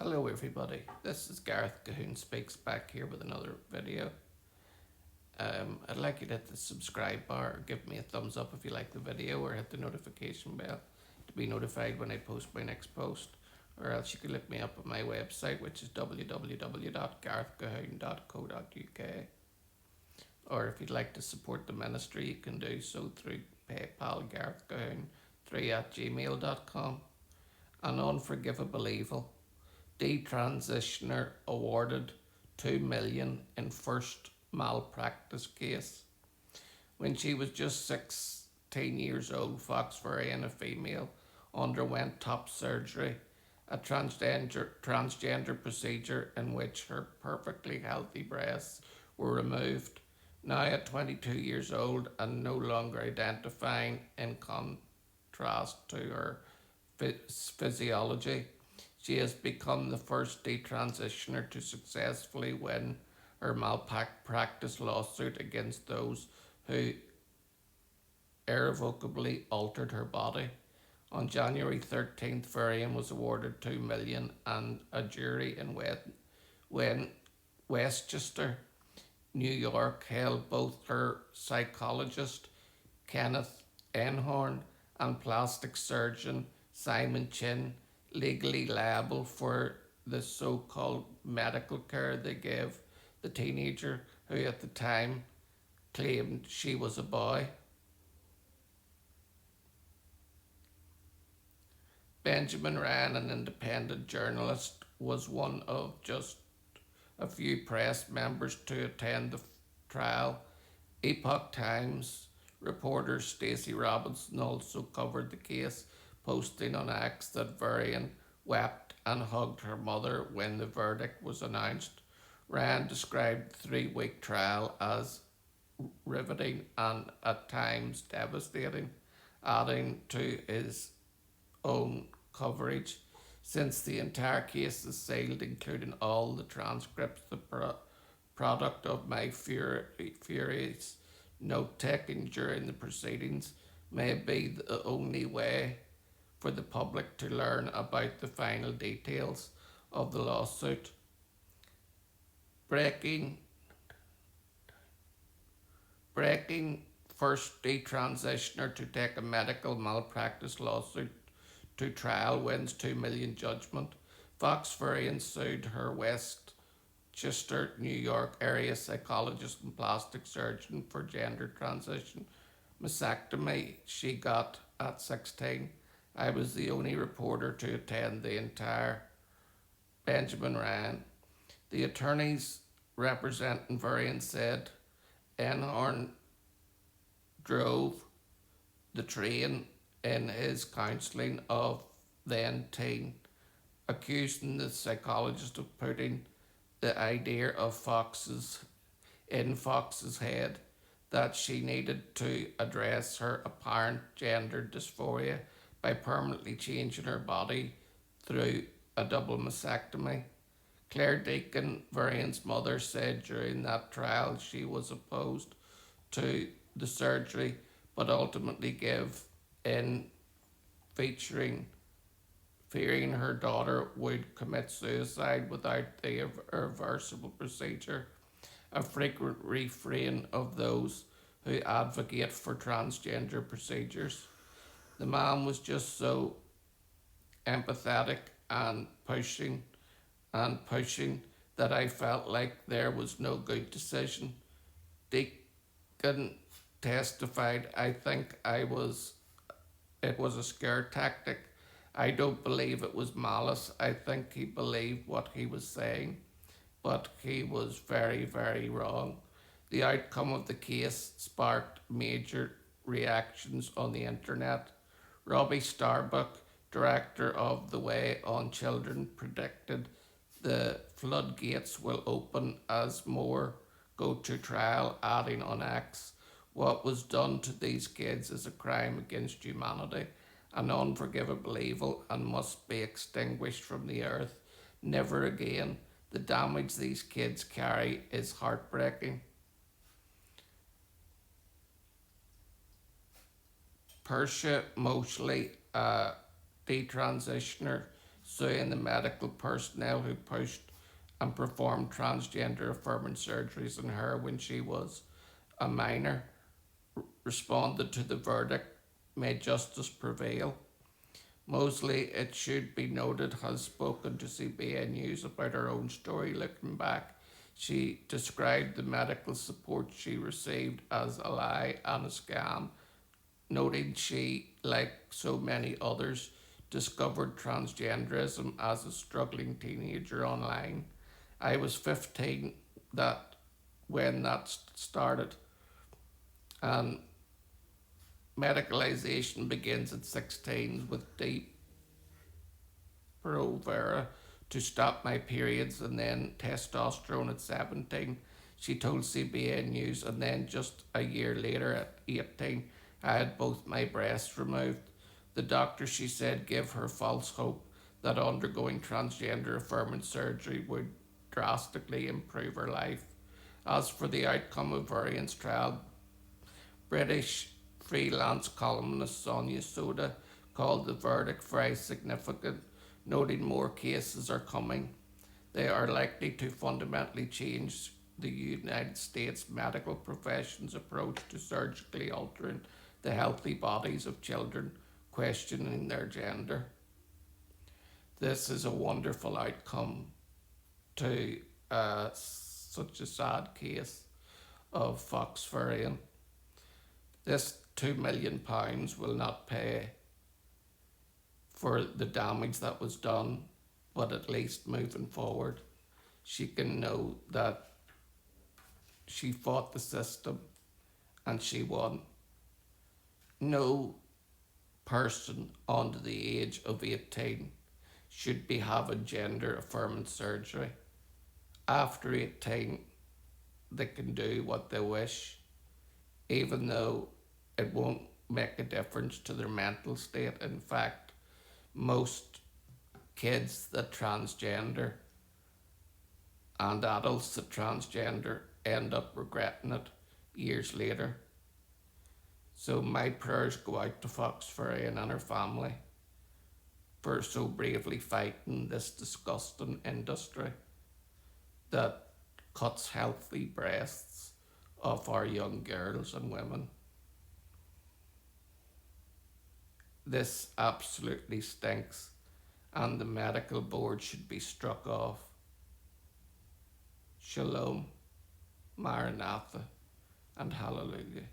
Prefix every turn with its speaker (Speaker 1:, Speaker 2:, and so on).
Speaker 1: Hello everybody, this is Gareth Cahoon Speaks back here with another video. I'd like you to hit the subscribe bar or give me a thumbs up if you like the video, or hit the notification bell to be notified when I post my next post, or else you can look me up at my website, which is www.garethcahoon.co.uk. Or if you'd like to support the ministry, you can do so through PayPal garethcahoon3@gmail.com. An unforgivable evil. Detransitioner awarded 2 million in first malpractice case. When she was just 16 years old, Foxbury, a female, underwent top surgery, a transgender procedure in which her perfectly healthy breasts were removed. Now at 22 years old and no longer identifying, in contrast to her physiology, she has become the first detransitioner to successfully win her malpractice lawsuit against those who irrevocably altered her body. On January 13th, Varian was awarded 2 million, and a jury in Westchester, New York, held both her psychologist Kenneth Einhorn and plastic surgeon Simon Chin legally liable for the so-called medical care they gave the teenager, who at the time claimed she was a boy. Benjamin Ryan, an independent journalist, was one of just a few press members to attend the trial. Epoch Times reporter Stacey Robinson also covered the case, posting on X that Varian wept and hugged her mother when the verdict was announced. Ryan described the 3-week trial as riveting and at times devastating, adding to his own coverage. Since the entire case is sealed, including all the transcripts, the product of my furious note taking during the proceedings, may be the only way for the public to learn about the final details of the lawsuit. Breaking first detransitioner to take a medical malpractice lawsuit to trial wins 2 million judgment. Foxbury sued her Westchester, New York area psychologist and plastic surgeon for gender transition mastectomy she got at 16. I was the only reporter to attend the entire. Benjamin Ryan. The attorneys representing Varian said Einhorn drove the train in his counselling of then teen, accusing the psychologist of putting the idea of Fox's head that she needed to address her apparent gender dysphoria by permanently changing her body through a double mastectomy. Claire Deacon, Varian's mother, said during that trial she was opposed to the surgery but ultimately gave in, fearing her daughter would commit suicide without the irreversible procedure, a frequent refrain of those who advocate for transgender procedures. The man was just so empathetic and pushing that I felt like there was no good decision. Deacon testified, I think it was a scare tactic. I don't believe it was malice. I think he believed what he was saying, but he was very, very wrong. The outcome of the case sparked major reactions on the internet. Robbie Starbuck, director of The Way on Children, predicted the floodgates will open as more go to trial, adding on X, what was done to these kids is a crime against humanity, an unforgivable evil, and must be extinguished from the earth. Never again. The damage these kids carry is heartbreaking. Persia Mosley, a detransitioner, suing the medical personnel who pushed and performed transgender affirming surgeries on her when she was a minor, responded to the verdict, may justice prevail. Mosley, it should be noted, has spoken to CBN News about her own story looking back. She described the medical support she received as a lie and a scam, noting she, like so many others, discovered transgenderism as a struggling teenager online. I was 15 that when that started, and medicalisation begins at 16 with deep Provera to stop my periods and then testosterone at 17. She told CBN News, and then just a year later at 18, I had both my breasts removed. The doctor, she said, gave her false hope that undergoing transgender affirming surgery would drastically improve her life. As for the outcome of Varian's trial, British freelance columnist Sonia Soda called the verdict very significant, noting more cases are coming. They are likely to fundamentally change the United States medical profession's approach to surgically altering the healthy bodies of children, questioning their gender. This is a wonderful outcome to such a sad case of Foxfurian. This £2 million will not pay for the damage that was done, but at least moving forward, she can know that she fought the system and she won. No person under the age of 18 should be having gender affirming surgery. After 18, they can do what they wish, even though it won't make a difference to their mental state. In fact, most kids that transgender and adults that transgender end up regretting it years later. So my prayers go out to Foxfurian and her family for so bravely fighting this disgusting industry that cuts healthy breasts of our young girls and women. This absolutely stinks, and the medical board should be struck off. Shalom, Maranatha, and Hallelujah.